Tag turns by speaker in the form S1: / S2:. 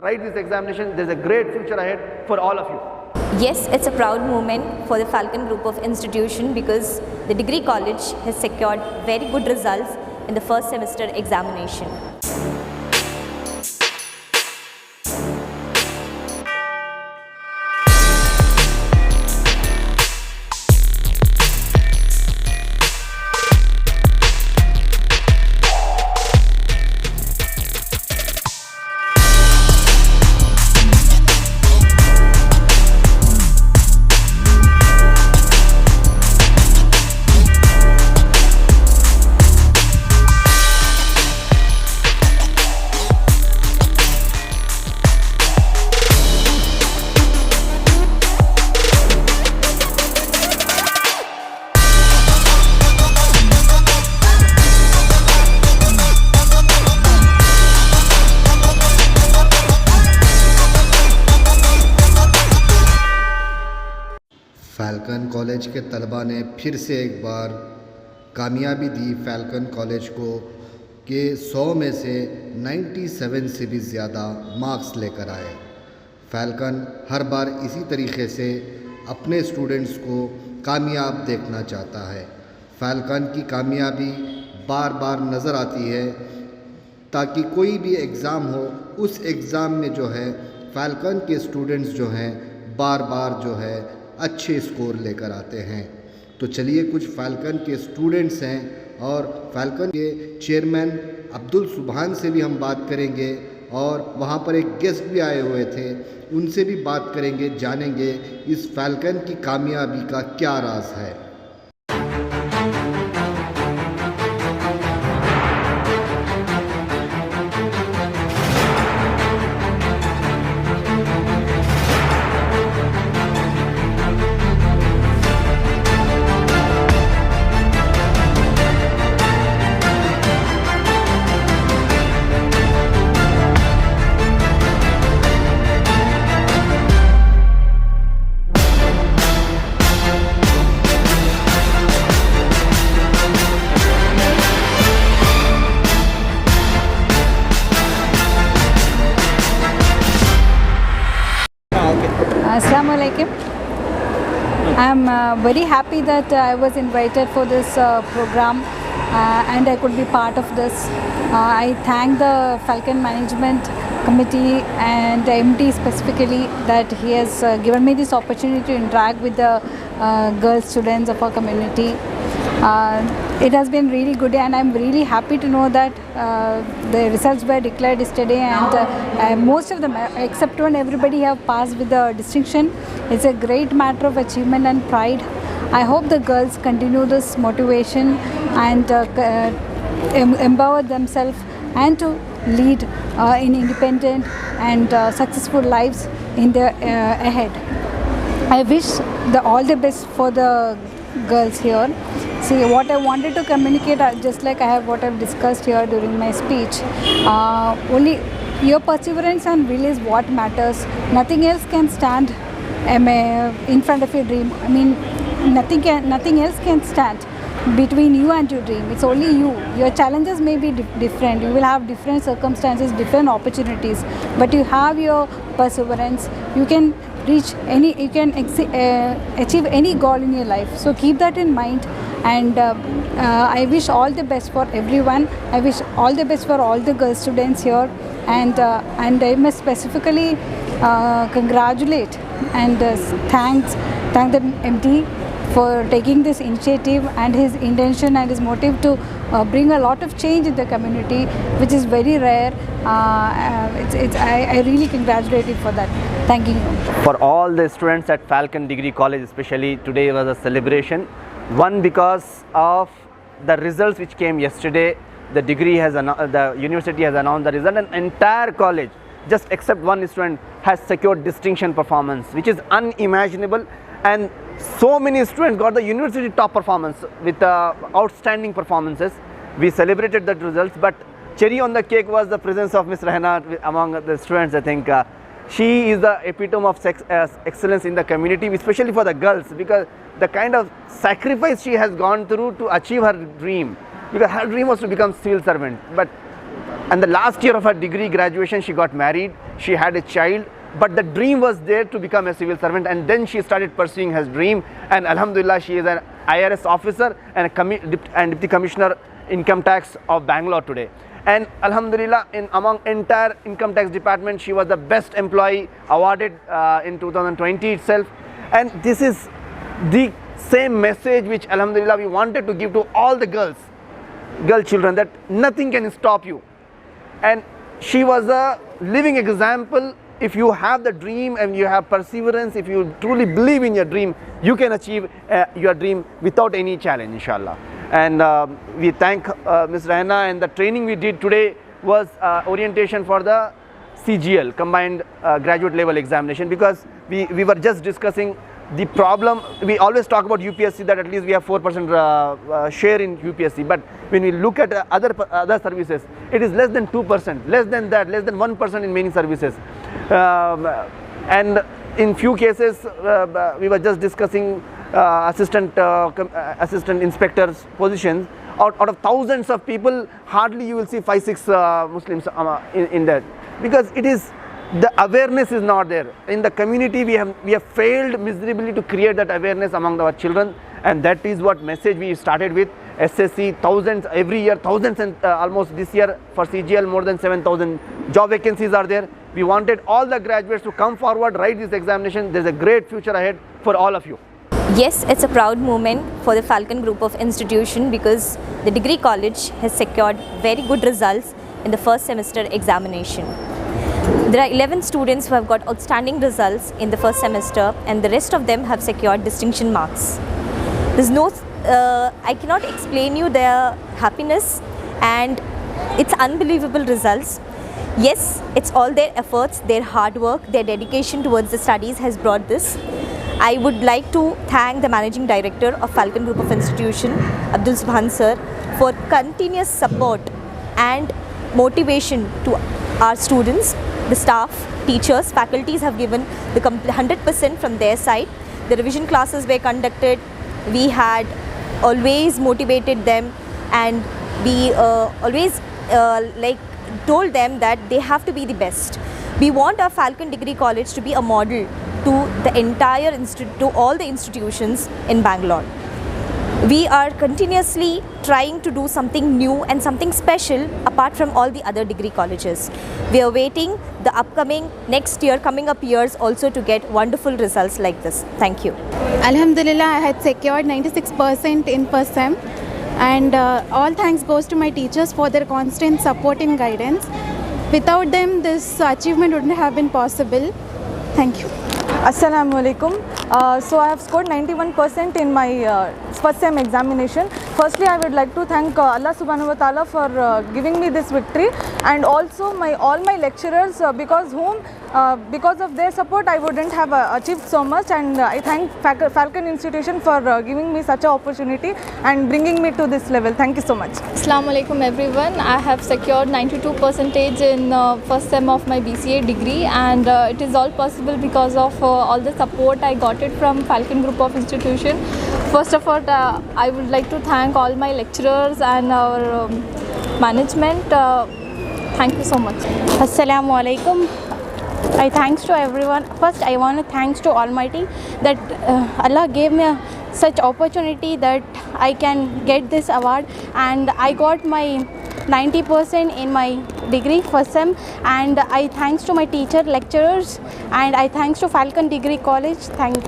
S1: Write this examination, there's a great future ahead for all of you.
S2: Yes, it's a proud moment for the Falcon Group of institution because the degree college has secured very good results in the first semester examination.
S3: Falcon college के तलबा ने फिर से एक बार कामयाबी दी falcon college को कि 100 में से 97 से भी ज़्यादा मार्क्स लेकर आए। फैल्कन हर बार इसी तरीके से अपने स्टूडेंट्स को कामयाब देखना चाहता है। फैल्कन की कामयाबी बार बार नज़र आती है ताकि कोई भी एग्ज़ाम हो उस एग्ज़ाम में जो है फैल्कन के स्टूडेंट्स जो हैं बार बार जो है अच्छे स्कोर लेकर आते हैं। तो चलिए कुछ फैल्कन के स्टूडेंट्स हैं और फैल्कन के चेयरमैन अब्दुल सुबहान से भी हम बात करेंगे और वहाँ पर एक गेस्ट भी आए हुए थे, उनसे भी बात करेंगे, जानेंगे इस फैल्कन की कामयाबी का क्या राज है।
S4: Assalamu alaikum. I'm very happy that I was invited for this program and I could be part of this. I thank the Falcon Management Committee and MD specifically that he has given me this opportunity to interact with the girl students of our community. It has been really good and I'm really happy to know that the results were declared yesterday and most of them except one everybody have passed with the distinction. It's a great matter of achievement and pride. I hope the girls continue this motivation and empower themselves and to lead in independent and successful lives in their ahead. I wish all the best for the girls here. See, what I wanted to communicate, just like what I've discussed here during my speech, only your perseverance and will is what matters. Nothing else can stand in front of your dream. I mean, nothing else can stand between you and your dream. It's only you. Your challenges may be different. You will have different circumstances, different opportunities, but you have your perseverance. You can reach any, you can achieve any goal in your life. So keep that in mind. And I wish all the best for everyone. I wish all the best for all the girl students here, and I must specifically congratulate and thank the MD for taking this initiative and his intention and his motive to bring a lot of change in the community, which is very rare. I really congratulate you for that. Thank you.
S1: For all the students at Falcon Degree College, especially today was a celebration. One, because of the results which came yesterday, the university has announced the result, and entire college, just except one student, has secured distinction performance, which is unimaginable, and so many students got the university top performance with outstanding performances. We celebrated that results, but cherry on the cake was the presence of Ms. Rahna among the students. I think she is the epitome of excellence in the community, especially for the girls, because the kind of sacrifice she has gone through to achieve her dream, because her dream was to become civil servant, but And the last year of her degree graduation, she got married, she had a child, but the dream was there to become a civil servant, and then she started pursuing her dream, and alhamdulillah, she is an IRS officer and Deputy Commissioner Income Tax of Bangalore today. And alhamdulillah, among entire income tax department, she was the best employee awarded in 2020 itself. And this is the same message which alhamdulillah we wanted to give to all the girl children, that nothing can stop you. And she was a living example. If you have the dream and you have perseverance, if you truly believe in your dream, you can achieve your dream without any challenge, inshallah. And we thank Ms. Raina, and the training we did today was orientation for the CGL, Combined Graduate Level Examination, because we were just discussing the problem. We always talk about UPSC, that at least we have 4% share in UPSC, but when we look at other services, it is less than 2%, less than that, less than 1% in many services. And in few cases, we were just discussing assistant inspectors positions. Out of thousands of people, hardly you will see 5-6 Muslims in that, because it is, the awareness is not there in the community. We have failed miserably to create that awareness among our children, and that is what message we started with. SSC, thousands every year, thousands, and almost this year for CGL more than 7,000 job vacancies are there. We wanted all the graduates to come forward, write this examination. There's a great future ahead for all of you.
S2: Yes, it's a proud moment for the Falcon Group of Institution, because the degree college has secured very good results in the first semester examination. There are 11 students who have got outstanding results in the first semester, and the rest of them have secured distinction marks. There's no, I cannot explain you their happiness, and it's unbelievable results. Yes, it's all their efforts, their hard work, their dedication towards the studies has brought this. I would like to thank the Managing Director of Falcon Group of Institution, Abdul Subhan sir, for continuous support and motivation to our students. The staff, teachers, faculties have given the 100% from their side. The revision classes were conducted. We had always motivated them, and we always told them that they have to be the best. We want our Falcon Degree College to be a model to the entire to all the institutions in Bangalore. We are continuously trying to do something new and something special apart from all the other degree colleges. We are waiting the upcoming next year, coming up years also, to get wonderful results like this. Thank you.
S5: Alhamdulillah, I had secured 96% in first sem, and all thanks goes to my teachers for their constant support and guidance. Without them, this achievement wouldn't have been possible. Thank you.
S6: Assalamu alaikum. So I have scored 91% in my first sem examination. Firstly, I would like to thank Allah subhanahu wa ta'ala for giving me this victory, and also all my lecturers, because of their support I wouldn't have achieved so much, and I thank Falcon Institution for giving me such an opportunity and bringing me to this level. Thank you so much.
S7: Assalamu alaikum everyone. I have secured 92% in first sem of my BCA degree, and it is all possible because of all the support I got it from Falcon Group of Institution. First of all, I would like to thank all my lecturers and our management. Thank you so much.
S5: Assalamu alaikum. I thanks to everyone. First, I want to thanks to Almighty that Allah gave me such opportunity that I can get this award, and I got my 90% in my degree first sem, and I thanks to my teacher, lecturers, and I thanks to Falcon Degree College. Thank you.